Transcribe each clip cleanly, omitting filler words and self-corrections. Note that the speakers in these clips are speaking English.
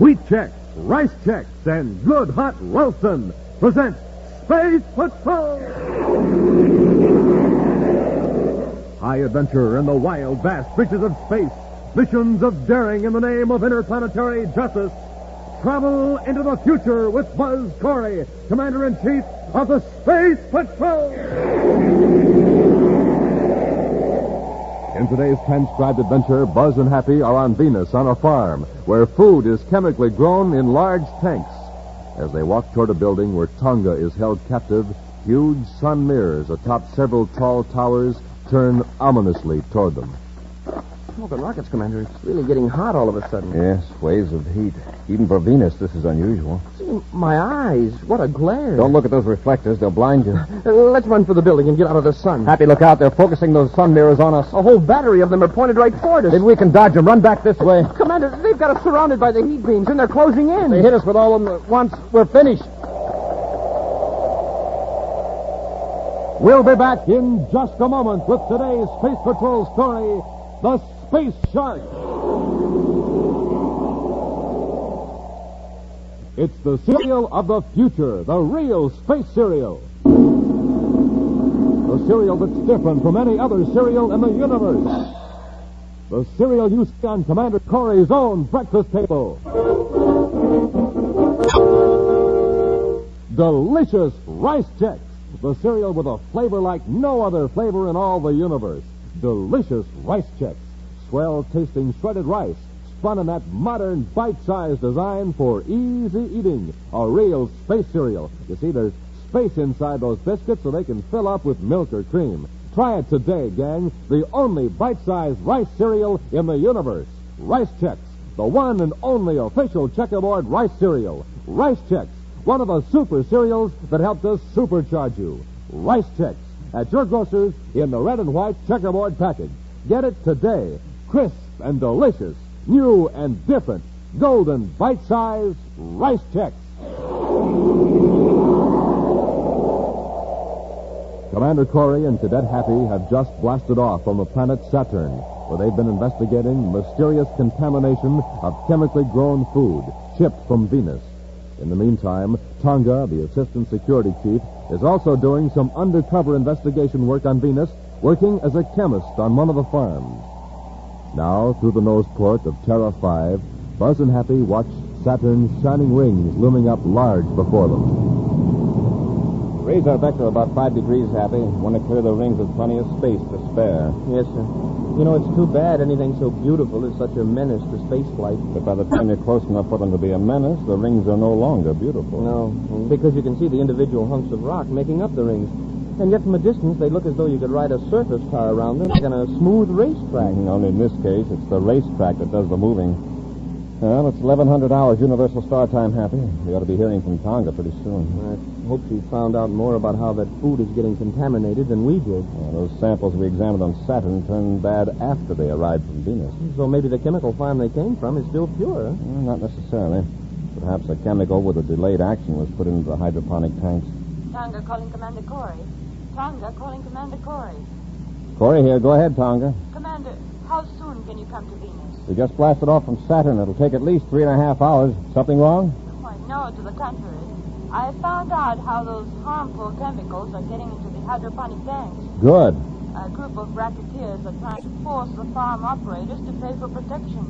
Wheat Chex, Rice Chex, and Good Hot Ralston present Space Patrol! High adventure in the wild, vast reaches of space. Missions of daring in the name of interplanetary justice. Travel into the future with Buzz Corry, Commander-in-Chief of the Space Patrol! In today's transcribed adventure, Buzz and Happy are on Venus on a farm where food is chemically grown in large tanks. As they walk toward a building where Tonga is held captive, huge sun mirrors atop several tall towers turn ominously toward them. Smoking rockets, Commander. It's really getting hot all of a sudden. Yes, waves of heat. Even for Venus, this is unusual. See, my eyes. What a glare. Don't look at those reflectors. They'll blind you. Let's run for the building and get out of the sun. Happy, look out. They're focusing those sun mirrors on us. A whole battery of them are pointed right toward us. Maybe we can dodge them. Run back this way. Commander, they've got us surrounded by the heat beams, and they're closing in. They hit us with all of them at once. We're finished. We'll be back in just a moment with today's Space Patrol story, The Space Shark. It's the cereal of the future, the real space cereal. The cereal that's different from any other cereal in the universe. The cereal you see on Commander Corry's own breakfast table. Delicious Rice Chex, the cereal with a flavor like no other flavor in all the universe. Delicious Rice Chex. Swell-tasting shredded rice, spun in that modern bite-sized design for easy eating. A real space cereal. You see, there's space inside those biscuits so they can fill up with milk or cream. Try it today, gang. The only bite-sized rice cereal in the universe. Rice Chex, the one and only official checkerboard rice cereal. Rice Chex, one of the super cereals that helped us supercharge you. Rice Chex, at your grocer's in the red and white checkerboard package. Get it today. Crisp and delicious, new and different, golden bite-sized Rice Chex. Commander Corry and Cadet Happy have just blasted off from the planet Saturn, where they've been investigating mysterious contamination of chemically grown food shipped from Venus. In the meantime, Tonga, the assistant security chief, is also doing some undercover investigation work on Venus, working as a chemist on one of the farms. Now, through the nose port of Terra 5, Buzz and Happy watch Saturn's shining rings looming up large before them. Raise our vector about 5 degrees, Happy. Want to clear the rings with plenty of space to spare. Yes, sir. You know, it's too bad anything so beautiful is such a menace to space flight. But by the time you're close enough for them to be a menace, the rings are no longer beautiful. No, because you can see the individual hunks of rock making up the rings. And yet from a distance, they look as though you could ride a circus car around them like on a smooth racetrack. Only in this case, it's the racetrack that does the moving. Well, it's 1100 hours Universal Star Time, Happy. We ought to be hearing from Tonga pretty soon. I hope she found out more about how that food is getting contaminated than we did. Those samples we examined on Saturn turned bad after they arrived from Venus. So maybe the chemical farm they came from is still pure, huh? Not necessarily. Perhaps a chemical with a delayed action was put into the hydroponic tanks. Tonga calling Commander Corry. Tonga calling Commander Corry. Corry here. Go ahead, Tonga. Commander, how soon can you come to Venus? We just blasted off from Saturn. It'll take at least 3.5 hours. Something wrong? Why, no, to the contrary. I found out how those harmful chemicals are getting into the hydroponic tanks. Good. A group of racketeers are trying to force the farm operators to pay for protection.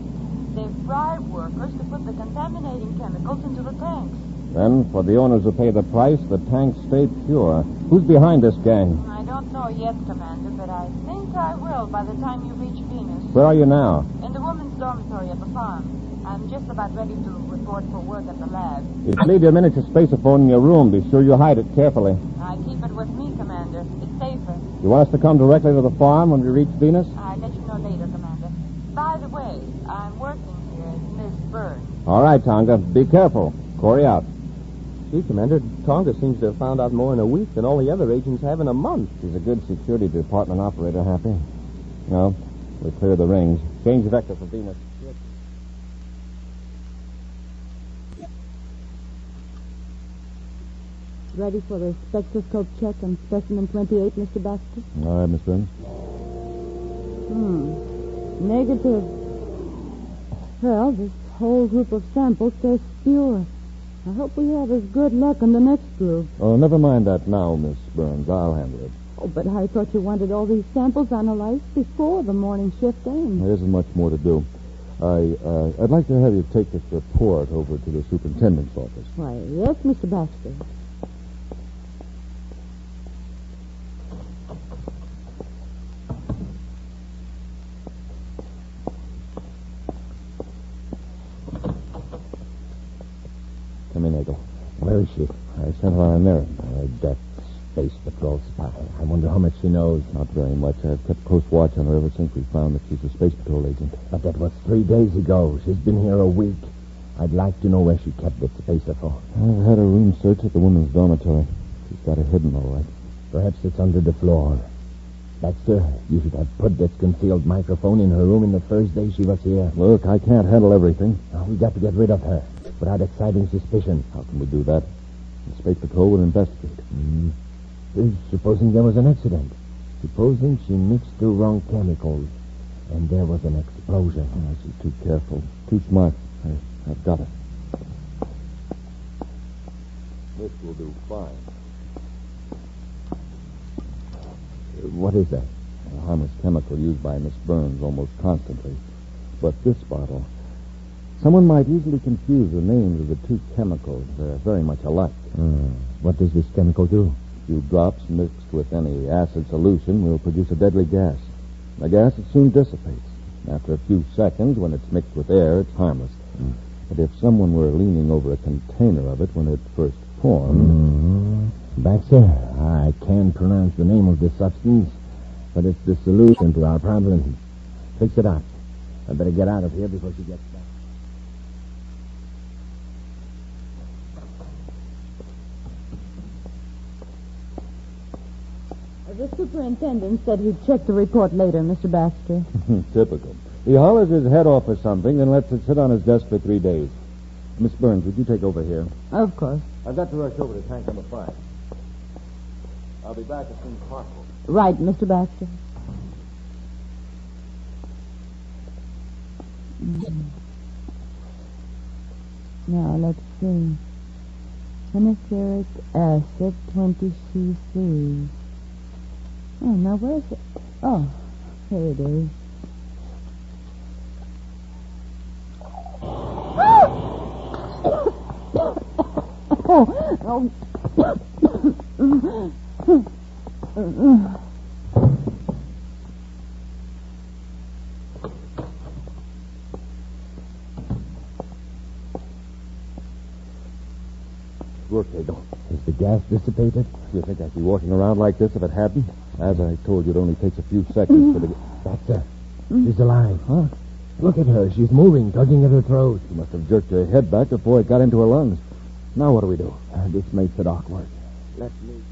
They've bribed workers to put the contaminating chemicals into the tanks. Then, for the owners who pay the price, the tanks stay pure. Who's behind this gang? I don't know yet, Commander, but I think I will by the time you reach Venus. Where are you now? In the women's dormitory at the farm. I'm just about ready to report for work at the lab. If you leave your miniature spaceophone in your room, be sure you hide it carefully. I keep it with me, Commander. It's safer. You want us to come directly to the farm when we reach Venus? I'll let you know later, Commander. By the way, I'm working here as Miss Burns. All right, Tonga. Be careful. Corry out. Gee, Commander, Tonga seems to have found out more in a week than all the other agents have in a month. She's a good security department operator, Happy. No, we'll clear the rings. Change vector for Venus. Ready for the spectroscope check on specimen 28, Mr. Baxter? All right, Miss Burns. Negative. Well, this whole group of samples tests pure. I hope we have as good luck in the next group. Oh, never mind that now, Miss Burns. I'll handle it. Oh, but I thought you wanted all these samples analyzed before the morning shift ends. There isn't much more to do. I'd like to have you take this report over to the superintendent's office. Why, yes, Mr. Baxter. Come in, Eagle. Where is she? I sent her on an errand. That Space Patrol spy. I wonder how much she knows. Not very much. I've kept close watch on her ever since we found that she's a Space Patrol agent. But that was 3 days ago. She's been here a week. I'd like to know where she kept that Space Patrol. I've had a room search at the women's dormitory. She's got it hidden, all right. Perhaps it's under the floor. Baxter, you should have put that concealed microphone in her room in the first day she was here. Look, I can't handle everything. Now, we got to get rid of her without exciting suspicion. How can we do that? The Space Patrol will investigate. Supposing there was an accident. Supposing she mixed the wrong chemicals and there was an explosion. Oh, she's too careful. Too smart. I've got it. This will do fine. What is that? A harmless chemical used by Miss Burns almost constantly. But this bottle... Someone might easily confuse the names of the two chemicals. They're very much alike. What does this chemical do? A few drops mixed with any acid solution will produce a deadly gas. A gas that soon dissipates. After a few seconds, when it's mixed with air, it's harmless. But if someone were leaning over a container of it when it first formed... Baxter, I can't pronounce the name of this substance, but it's the solution to our problem. Fix it up. I better get out of here before she gets back. The superintendent said he'd check the report later, Mr. Baxter. Typical. He hollers his head off for something, then lets it sit on his desk for 3 days. Miss Burns, would you take over here? Of course. I've got to rush over to tank number 5. I'll be back as soon as possible. Right, Mr. Baxter. Now, let's see. Anestheric acid, 20 cc. Oh, now where's it? Oh, here it is. Work, Eagle. Is the gas dissipated? You think I'd be walking around like this if it hadn't? As I told you, it only takes a few seconds for the... Baxter, she's alive. Huh? Look at her. She's moving, tugging at her throat. She must have jerked her head back before it got into her lungs. Now what do we do? This makes it awkward. Let me...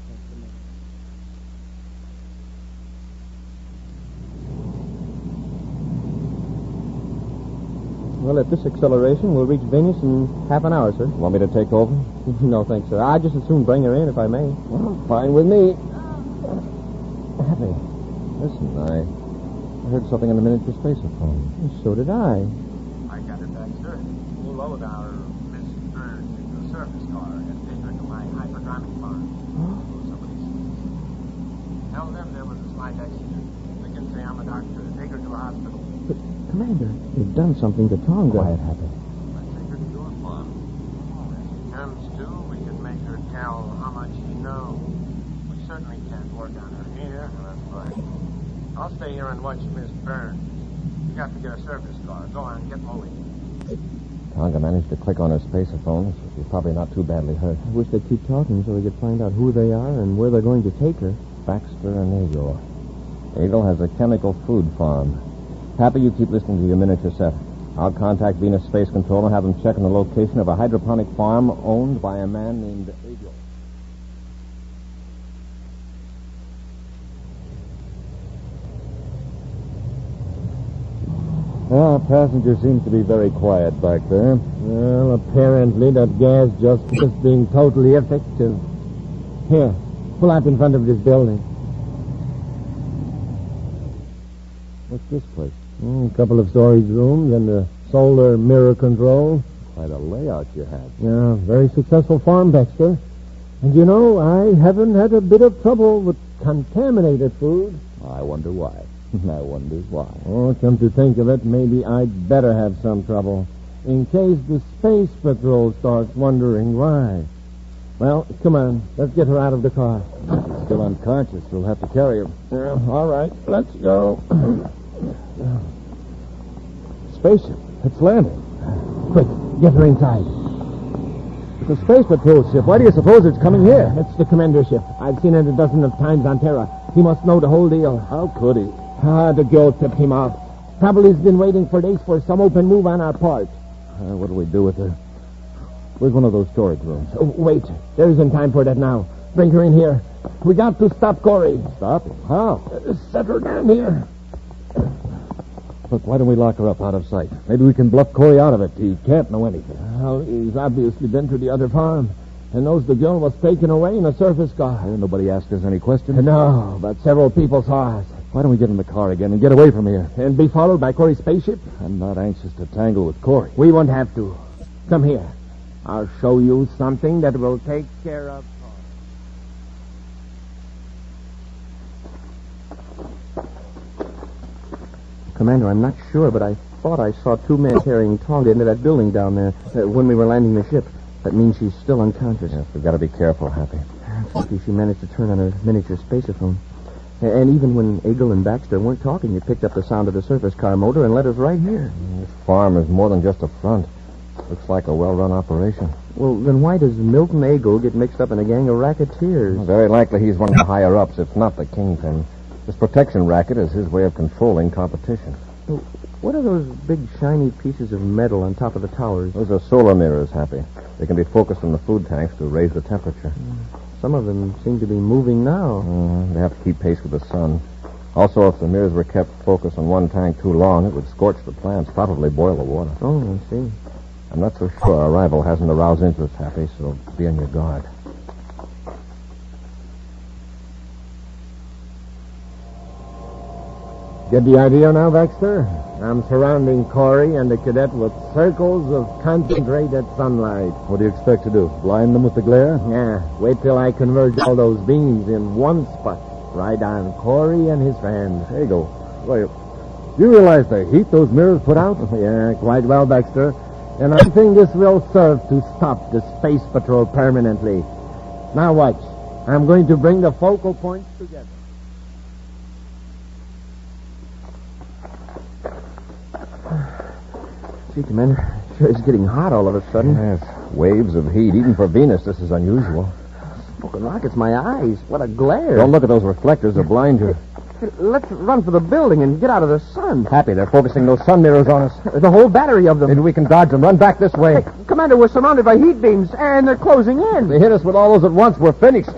Well, at this acceleration, we'll reach Venus in half an hour, sir. Want me to take over? No, thanks, sir. I'd just as soon bring her in, if I may. Well, fine with me. Happy. Listen, I heard something in the miniature spacer phone. So did I. I got it, Baxter. We'll load our Miss Burns into a surface car and take her to my hyperdromic farm. Somebody's... Tell them there was a slight accident. We can say I'm a doctor. Take her to a hospital. But, Commander, they've done something to Tonga. Quiet, Happy. Let's take her to your farm. If she comes to, we can make her tell how much she knows. We certainly can't work on her here. That's right. I'll stay here and watch Miss Burns. You got to get a surface car. Go on, get moving. Tonga managed to click on her spacer phone, so she's probably not too badly hurt. I wish they'd keep talking so we could find out who they are and where they're going to take her. Baxter and Eagle. Eagle has a chemical food farm. Happy, you keep listening to your miniature set. I'll contact Venus Space Control and have them check on the location of a hydroponic farm owned by a man named Eagle. Well, passenger seems to be very quiet back there. Well, apparently that gas just being totally effective. Here, pull up in front of this building. What's this place? A couple of storage rooms and a solar mirror control. Quite a layout you have. Yeah, very successful farm, Dexter. And you know, I haven't had a bit of trouble with contaminated food. I wonder why. I wonder why. Oh, come to think of it, maybe I'd better have some trouble, in case the Space Patrol starts wondering why. Well, come on, let's get her out of the car. She's still unconscious. We'll have to carry her. Yeah, all right, let's go. Spaceship. It's landing. Quick, get her inside. It's a Space Patrol ship. Why do you suppose it's coming here? It's the commander's ship. I've seen it a dozen of times on Terra. He must know the whole deal. How could he? The girl tipped him off. Probably he's been waiting for days for some open move on our part. What do we do with her? Where's one of those storage rooms? Oh, wait, there isn't time for that now. Bring her in here. We got to stop Corry. Stop? How? Set her down here. Look, why don't we lock her up out of sight? Maybe we can bluff Corry out of it. He can't know anything. Well, he's obviously been to the other farm and knows the girl was taken away in a surface car. Nobody asked us any questions? No, but several people saw us. Why don't we get in the car again and get away from here? And be followed by Corry's spaceship? I'm not anxious to tangle with Corry. We won't have to. Come here. I'll show you something that will take care of... Commander, I'm not sure, but I thought I saw two men carrying Tonga into that building down there when we were landing the ship. That means she's still unconscious. Yes, we've got to be careful, Happy. Lucky she managed to turn on her miniature spaceophone. And even when Eagle and Baxter weren't talking, it picked up the sound of the surface car motor and led us right here. This farm is more than just a front. Looks like a well-run operation. Well, then why does Milton Eagle get mixed up in a gang of racketeers? Well, very likely he's one of the higher-ups, if not the kingpin. This protection racket is his way of controlling competition. What are those big, shiny pieces of metal on top of the towers? Those are solar mirrors, Happy. They can be focused on the food tanks to raise the temperature. Some of them seem to be moving now. They have to keep pace with the sun. Also, if the mirrors were kept focused on one tank too long, it would scorch the plants, probably boil the water. Oh, I see. I'm not so sure our arrival hasn't aroused interest, Happy, so be on your guard. Get the idea now, Baxter? I'm surrounding Corry and the cadet with circles of concentrated sunlight. What do you expect to do? Blind them with the glare? Yeah, wait till I converge all those beams in one spot, right on Corry and his friends. There you go. Wait, do you realize the heat those mirrors put out? Yeah, quite well, Baxter. And I think this will serve to stop the Space Patrol permanently. Now watch. I'm going to bring the focal points together. Gee, Commander, sure is getting hot all of a sudden. Yes, waves of heat. Even for Venus, this is unusual. Smoking rockets, my eyes. What a glare. Don't look at those reflectors. They'll blind you. Let's run for the building and get out of the sun. Happy, they're focusing those sun mirrors on us. The whole battery of them. Maybe we can dodge them. Run back this way. Hey, Commander, we're surrounded by heat beams, and they're closing in. If they hit us with all those at once, we're finished.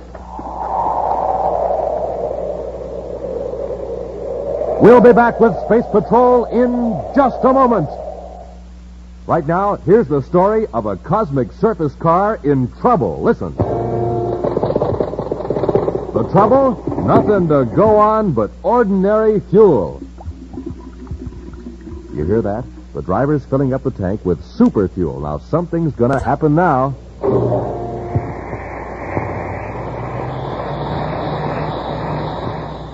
We'll be back with Space Patrol in just a moment. Right now, here's the story of a cosmic surface car in trouble. Listen. The trouble? Nothing to go on but ordinary fuel. You hear that? The driver's filling up the tank with super fuel. Now, something's going to happen now.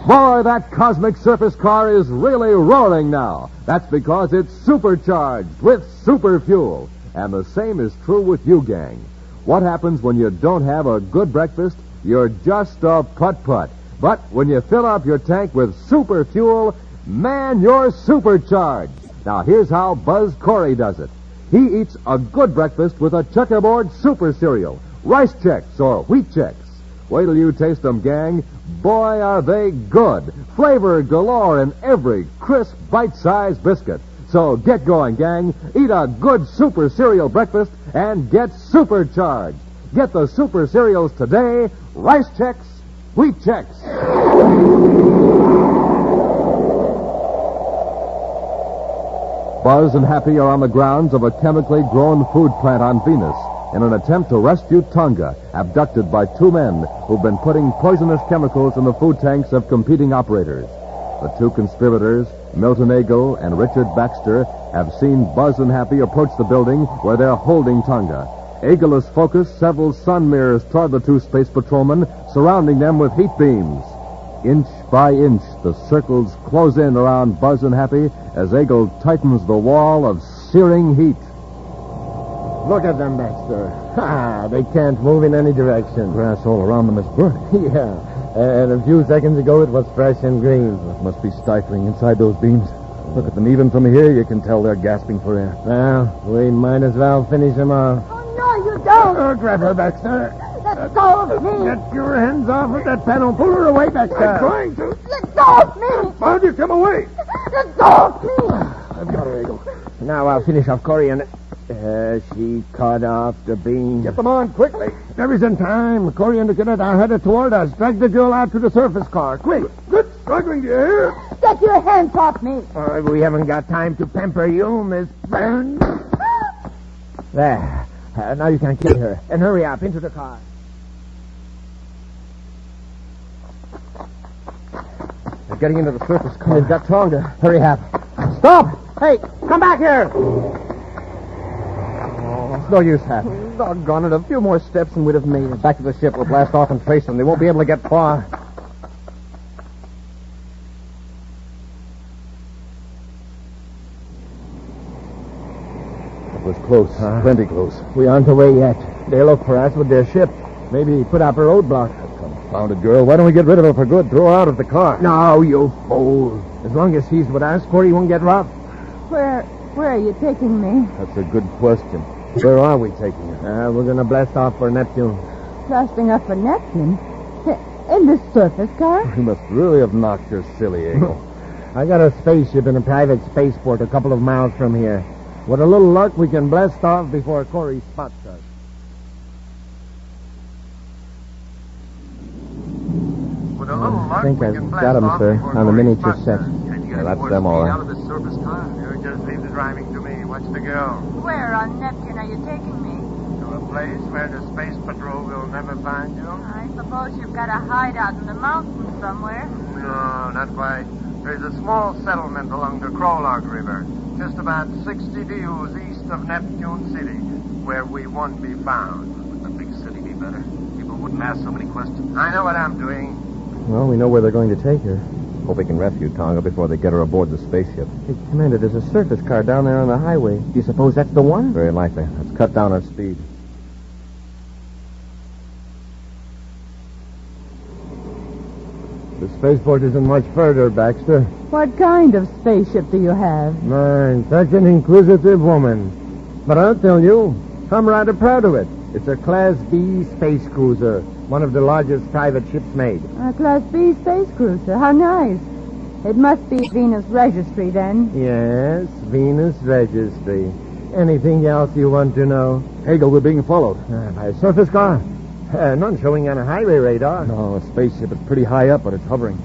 Boy, that cosmic surface car is really roaring now. That's because it's supercharged with super fuel. And the same is true with you, gang. What happens when you don't have a good breakfast? You're just a putt-putt. But when you fill up your tank with super fuel, man, you're supercharged. Now, here's how Buzz Corry does it. He eats a good breakfast with a checkerboard super cereal, Rice Chex or Wheat Chex. Wait till you taste them, gang. Boy, are they good. Flavor galore in every crisp, bite-sized biscuit. So get going, gang. Eat a good super cereal breakfast and get supercharged. Get the super cereals today. Rice Chex, Wheat Chex. Buzz and Happy are on the grounds of a chemically grown food plant on Venus in an attempt to rescue Tonga, abducted by two men who've been putting poisonous chemicals in the food tanks of competing operators. The two conspirators, Milton Eagle and Richard Baxter have seen Buzz and Happy approach the building where they're holding Tonga. Eagle has focused several sun mirrors toward the two space patrolmen, surrounding them with heat beams. Inch by inch, the circles close in around Buzz and Happy as Eagle tightens the wall of searing heat. Look at them, Baxter. Ha! They can't move in any direction. Grass all around them is burning. Yeah. And a few seconds ago, it was fresh and green. It must be stifling inside those beams. Look at them. Even from here, you can tell they're gasping for air. Well, we might as well finish them off. Oh, no, you don't. Grab her, Baxter. Let go of me. Get your hands off of that panel. Pull her away, Baxter. I'm trying to. Let go of me. Why don't you come away? Let go of me. I've got her, Eagle. Now I'll finish off Corry and... she cut off the beam. Get them on quickly. There isn't time. Corry and the cadet are headed toward us. Drag the girl out to the surface car. Quick. Good struggling, do you hear? Get your hands off me. We haven't got time to pamper you, Miss Burns. There. Now you can kill her. And hurry up into the car. They're getting into the surface car. They've got Tonga. Hurry up. Stop! Hey, come back here! It's no use, Hap. Doggone it. A few more steps and we'd have made it. Back to the ship. We'll blast off and trace them. They won't be able to get far. That was close. Plenty close. We aren't away yet. They look for us with their ship. Maybe put up a roadblock. Confounded girl. Why don't we get rid of her for good? Throw her out of the car. No, you fool. As long as he's with us, Corry won't get robbed. Where are you taking me? That's a good question. Where are we taking her? We're going to blast off for Neptune. Blasting up for Neptune? In this surface car? You must really have knocked your silly Eagle. I got a spaceship in a private spaceport a couple of miles from here. With a little luck, we can blast off before Corry spots us. With a little luck, I think we I've can blast got 'em, off sir, before on the Corry miniature spots set. us. And you Yeah, got that's more them, all speed right. out of the surface car. You just leave the driving to me. Watch the girl. Where on Neptune are you taking me? To a place where the space patrol will never find you. I suppose you've got a hideout in the mountains somewhere. No, not quite. There's a small settlement along the Krolog River, just about 60 views east of Neptune City, where we won't be found. Would the big city be better? People wouldn't ask so many questions. I know what I'm doing. Well, we know where they're going to take her. Hope we can rescue Tonga before they get her aboard the spaceship. Hey, Commander, there's a surface car down there on the highway. Do you suppose that's the one? Very likely. Let's cut down our speed. The spaceport isn't much further, Baxter. What kind of spaceship do you have? Mine, such an inquisitive woman. But I'll tell you, I'm rather proud of it. It's a Class B space cruiser, one of the largest private ships made. A Class B space cruiser. How nice. It must be Venus Registry, then. Yes, Venus Registry. Anything else you want to know? Eagle, we're being followed. By a surface car. None showing on a highway radar. No, a spaceship. It's pretty high up, but it's hovering.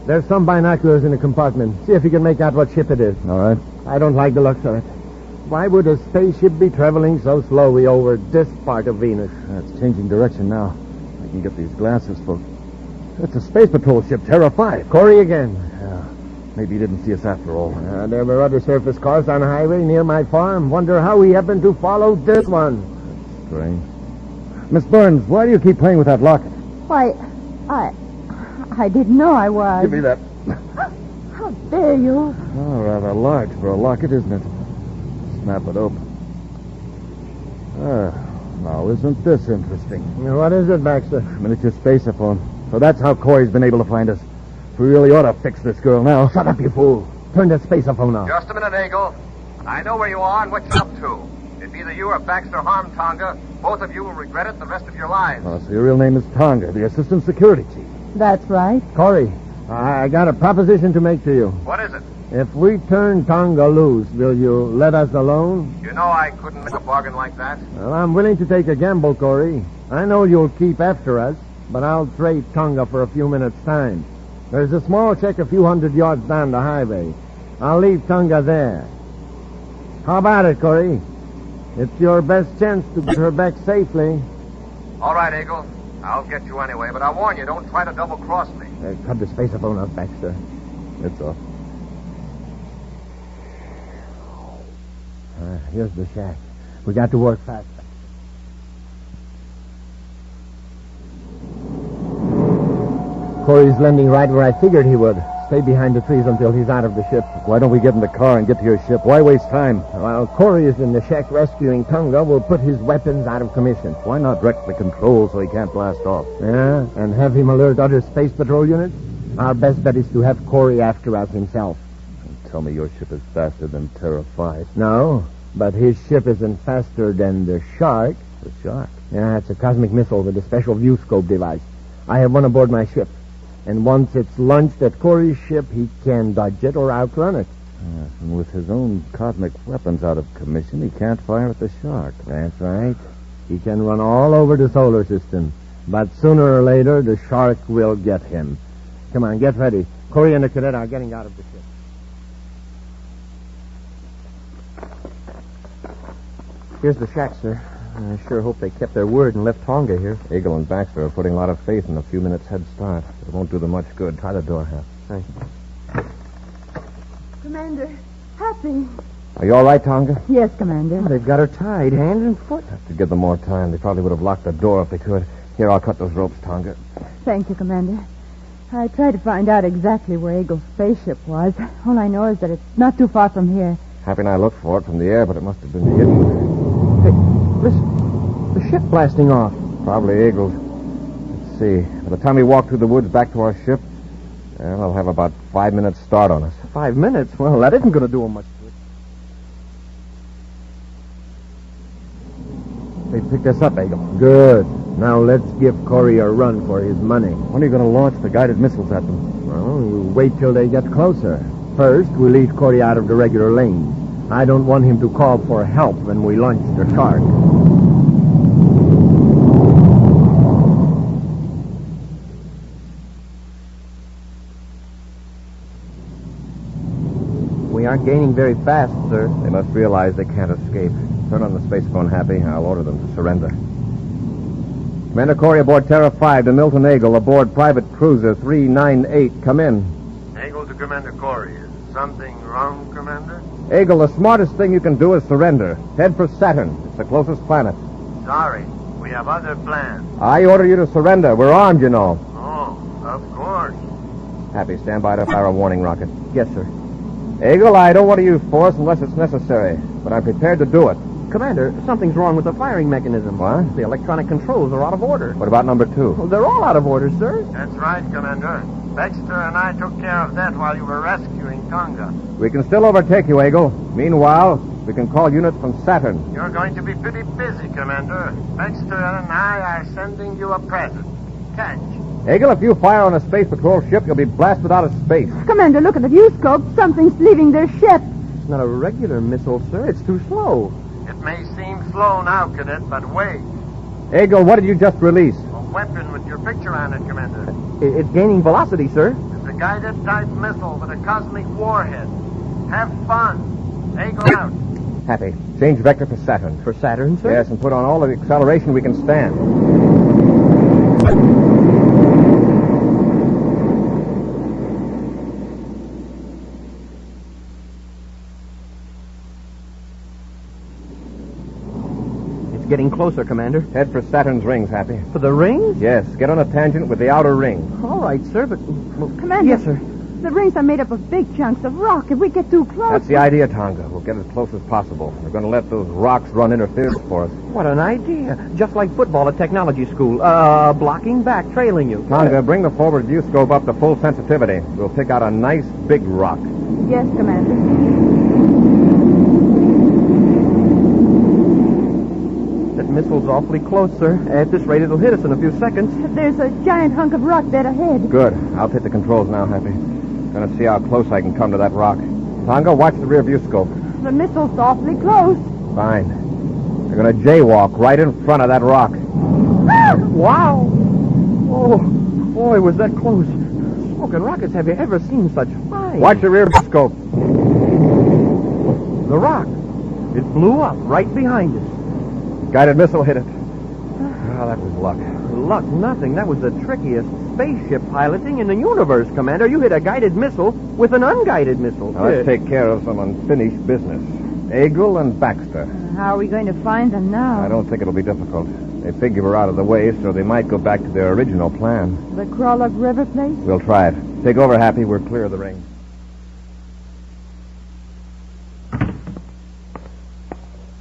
There's some binoculars in the compartment. See if you can make out what ship it is. All right. I don't like the looks of it. Why would a spaceship be traveling so slowly over this part of Venus? It's changing direction now. I can get these glasses for... It's a space patrol ship, Terra 5. Corry again. Yeah. Maybe he didn't see us after all. There were other surface cars on the highway near my farm. Wonder how he happened to follow this one. Strange. Miss Burns, why do you keep playing with that locket? Why, I didn't know I was. Give me that. How dare you? Oh, rather large for a locket, isn't it? Snap it open. Now, isn't this interesting? What is it, Baxter? Miniature spaceophone. So that's how Corey's been able to find us. We really ought to fix this girl now. Shut up, you fool. Turn that spaceophone off. Just a minute, Eagle. I know where you are and what you're up to. If either you or Baxter harm Tonga, both of you will regret it the rest of your lives. Oh, so your real name is Tonga, the assistant security chief. That's right. Corry, I got a proposition to make to you. What is it? If we turn Tonga loose, will you let us alone? You know I couldn't make a bargain like that. Well, I'm willing to take a gamble, Corry. I know you'll keep after us, but I'll trade Tonga for a few minutes' time. There's a small check a few hundred yards down the highway. I'll leave Tonga there. How about it, Corry? It's your best chance to get her back safely. All right, Eagle. I'll get you anyway, but I warn you, don't try to double-cross me. Cut the spaceophone off, Baxter. It's off. Here's the shack. We got to work fast. Corey's landing right where I figured he would. Stay behind the trees until he's out of the ship. Why don't we get in the car and get to your ship? Why waste time? While Corey is in the shack rescuing Tonga, we'll put his weapons out of commission. Why not wreck the controls so he can't blast off? Yeah, and have him alert other space patrol units? Our best bet is to have Corey after us himself. Tell me your ship is faster than Terra 5. No, but his ship isn't faster than the Shark. The Shark? Yeah, it's a cosmic missile with a special view scope device. I have one aboard my ship. And once it's launched at Corey's ship, he can dodge it or outrun it. Yes, and with his own cosmic weapons out of commission, he can't fire at the Shark. That's right. He can run all over the solar system. But sooner or later, the Shark will get him. Come on, get ready. Corey and the cadet are getting out of the ship. Here's the shack, sir. I sure hope they kept their word and left Tonga here. Eagle and Baxter are putting a lot of faith in a few minutes head start. It won't do them much good. Try the door, Hap. Thanks. Commander, Happy. Are you all right, Tonga? Yes, Commander. They've got her tied, hand and foot. Have to give them more time. They probably would have locked the door if they could. Here, I'll cut those ropes, Tonga. Thank you, Commander. I tried to find out exactly where Eagle's spaceship was. All I know is that it's not too far from here. Happy and I looked for it from the air, but it must have been hidden. Hey, listen. The ship blasting off. Probably Eagles. Let's see. By the time we walk through the woods back to our ship, well, I'll have about 5 minutes start on us. 5 minutes? Well, that isn't going to do them much good. They picked us up, Eagle. Good. Now let's give Corey a run for his money. When are you going to launch the guided missiles at them? Well, we'll wait till they get closer. First, we'll lead Corey out of the regular lanes. I don't want him to call for help when we launch the Shark. We aren't gaining very fast, sir. They must realize they can't escape. Turn on the space phone, Happy. I'll order them to surrender. Commander Corey aboard Terra 5 to Milton Eagle aboard private cruiser 398. Come in. Eagle to Commander Corey. Is something wrong, Commander? Eagle, the smartest thing you can do is surrender. Head for Saturn. It's the closest planet. Sorry. We have other plans. I order you to surrender. We're armed, you know. Oh, of course. Happy, stand by to fire a warning rocket. Yes, sir. Eagle, I don't want to use force unless it's necessary, but I'm prepared to do it. Commander, something's wrong with the firing mechanism. What? The electronic controls are out of order. What about number 2? Well, they're all out of order, sir. That's right, Commander. Baxter and I took care of that while you were rescuing Tonga. We can still overtake you, Eagle. Meanwhile, we can call units from Saturn. You're going to be pretty busy, Commander. Baxter and I are sending you a present. Catch. Eagle, if you fire on a space patrol ship, you'll be blasted out of space. Commander, look at the view scope. Something's leaving their ship. It's not a regular missile, sir. It's too slow. It may seem slow now, Cadet, but wait. Eagle, what did you just release? A weapon with your picture on it, Commander. It's gaining velocity, sir. It's a guided type missile with a cosmic warhead. Have fun. Eagle out. Happy, change vector for Saturn. For Saturn, sir? Yes, and put on all of the acceleration we can stand. Getting closer, Commander. Head for Saturn's rings, Happy. For the rings? Yes, get on a tangent with the outer ring. All right, sir, but... Commander. Yes, sir. The rings are made up of big chunks of rock. If we get too close... That's the idea, Tonga. We'll get as close as possible. We're going to let those rocks run interference for us. What an idea. Just like football at technology school. Blocking back, trailing you. Tonga, bring the forward view scope up to full sensitivity. We'll pick out a nice big rock. Yes, Commander. That missile's awfully close, sir. At this rate, it'll hit us in a few seconds. There's a giant hunk of rock dead ahead. Good. I'll hit the controls now, Happy. Gonna see how close I can come to that rock. Tonga, watch the rear view scope. The missile's awfully close. Fine. We're gonna jaywalk right in front of that rock. Wow! Oh, boy, was that close. Smoking rockets, have you ever seen such fire? Watch the rear view scope. The rock. It blew up right behind us. Guided missile hit it. Oh, that was luck. Luck, nothing. That was the trickiest spaceship piloting in the universe, Commander. You hit a guided missile with an unguided missile. Now, let's take care of some unfinished business. Eagle and Baxter. How are we going to find them now? I don't think it'll be difficult. They figure we're out of the way, so they might go back to their original plan. The Crawlock River place? We'll try it. Take over, Happy. We're clear of the ring.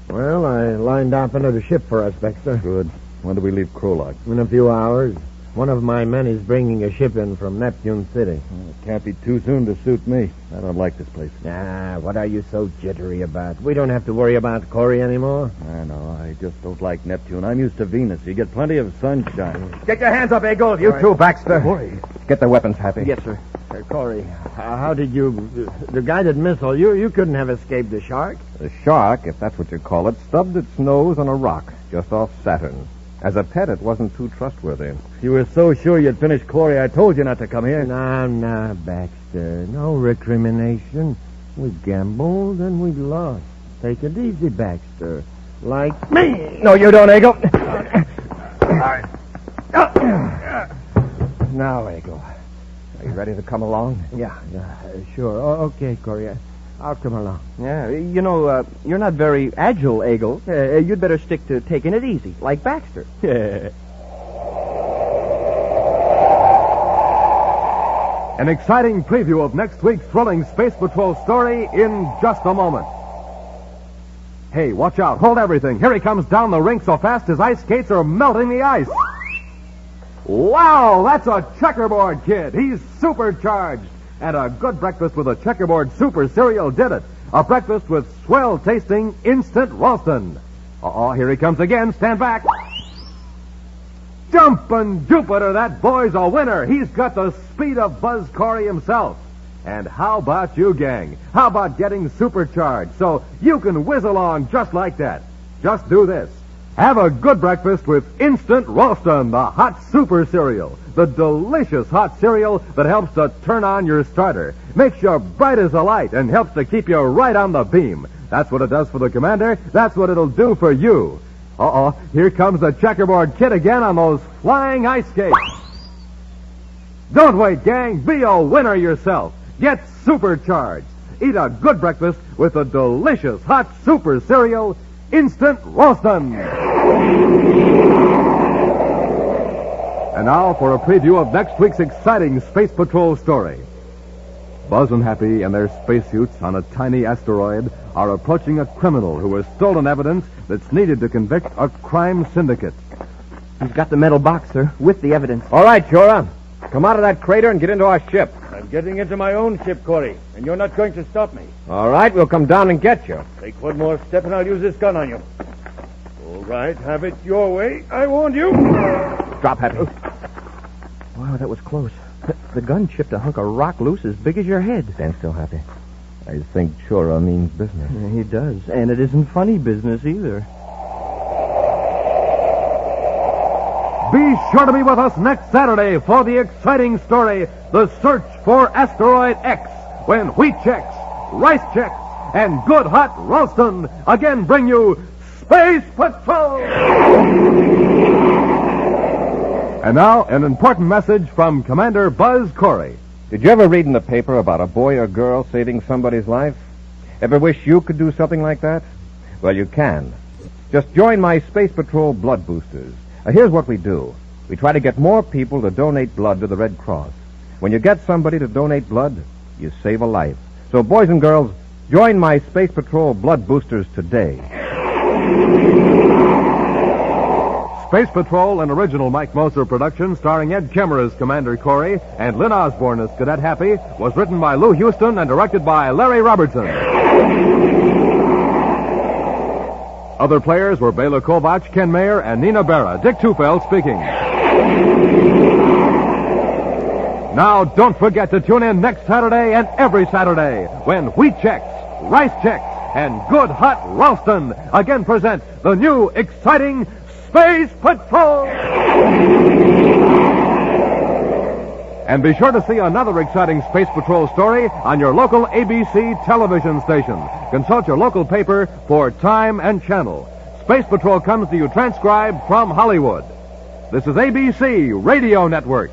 Well, I lined up another ship for us, Baxter. Good. When do we leave Crawlock? In a few hours. One of my men is bringing a ship in from Neptune City. Well, it can't be too soon to suit me. I don't like this place. What are you so jittery about? We don't have to worry about Corry anymore. I know. I just don't like Neptune. I'm used to Venus. You get plenty of sunshine. Get your hands up, Eagle. You too, Baxter. Corry. Get the weapons, Happy. Yes, sir. Corry, how did you... The guided missile, you couldn't have escaped the shark? The shark, if that's what you call it, stubbed its nose on a rock just off Saturn. As a pet, it wasn't too trustworthy. You were so sure you'd finish Corry, I told you not to come here. Now, Baxter. No recrimination. We gambled and we lost. Take it easy, Baxter. Like me. No, you don't, Eagle. Now, Eagle. Are you ready to come along? Yeah, sure. Okay, Corry. I'll come along. Yeah, you're not very agile, Eagle. You'd better stick to taking it easy, like Baxter. An exciting preview of next week's thrilling Space Patrol story in just a moment. Hey, watch out. Hold everything. Here he comes down the rink so fast his ice skates are melting the ice. Wow, that's a checkerboard kid. He's supercharged. And a good breakfast with a checkerboard super cereal did it. A breakfast with swell-tasting instant Ralston. Here he comes again. Stand back. Jumpin' Jupiter, that boy's a winner. He's got the speed of Buzz Corry himself. And how about you, gang? How about getting supercharged so you can whiz along just like that? Just do this. Have a good breakfast with Instant Ralston, the hot super cereal. The delicious hot cereal that helps to turn on your starter. Makes you bright as a light and helps to keep you right on the beam. That's what it does for the Commander. That's what it'll do for you. Here comes the checkerboard kid again on those flying ice skates. Don't wait, gang. Be a winner yourself. Get supercharged. Eat a good breakfast with the delicious hot super cereal, Instant Ralston. And now for a preview of next week's exciting Space Patrol story. Buzz and Happy and their spacesuits on a tiny asteroid are approaching a criminal who has stolen evidence that's needed to convict a crime syndicate. He's got the metal box, sir, with the evidence. All right, Chora. Come out of that crater and get into our ship. I'm getting into my own ship, Corry, and you're not going to stop me. All right, we'll come down and get you. Take one more step and I'll use this gun on you. All right, have it your way. I warned you. Drop, Happy. Wow, that was close. The gun chipped a hunk of rock loose as big as your head. Stand still, Happy. I think Chora means business. He does, and it isn't funny business either. Be sure to be with us next Saturday for the exciting story, The Search for Asteroid X, when Wheat Chex, Rice Chex, and Good Hot Ralston again bring you Space Patrol! And now, an important message from Commander Buzz Corry. Did you ever read in the paper about a boy or girl saving somebody's life? Ever wish you could do something like that? Well, you can. Just join my Space Patrol Blood Boosters. Here's what we do. We try to get more people to donate blood to the Red Cross. When you get somebody to donate blood, you save a life. So, boys and girls, join my Space Patrol Blood Boosters today. Space Patrol, an original Mike Moser production starring Ed Kemmer as Commander Corry and Lynn Osborne as Cadet Happy, was written by Lou Houston and directed by Larry Robertson. Other players were Bela Kovac, Ken Mayer, and Nina Berra. Dick Tufeld speaking. Now, don't forget to tune in next Saturday and every Saturday when Wheat Chex, Rice Chex, and Good Hot Ralston again present the new exciting Space Patrol! And be sure to see another exciting Space Patrol story on your local ABC television station. Consult your local paper for time and channel. Space Patrol comes to you transcribed from Hollywood. This is ABC Radio Network.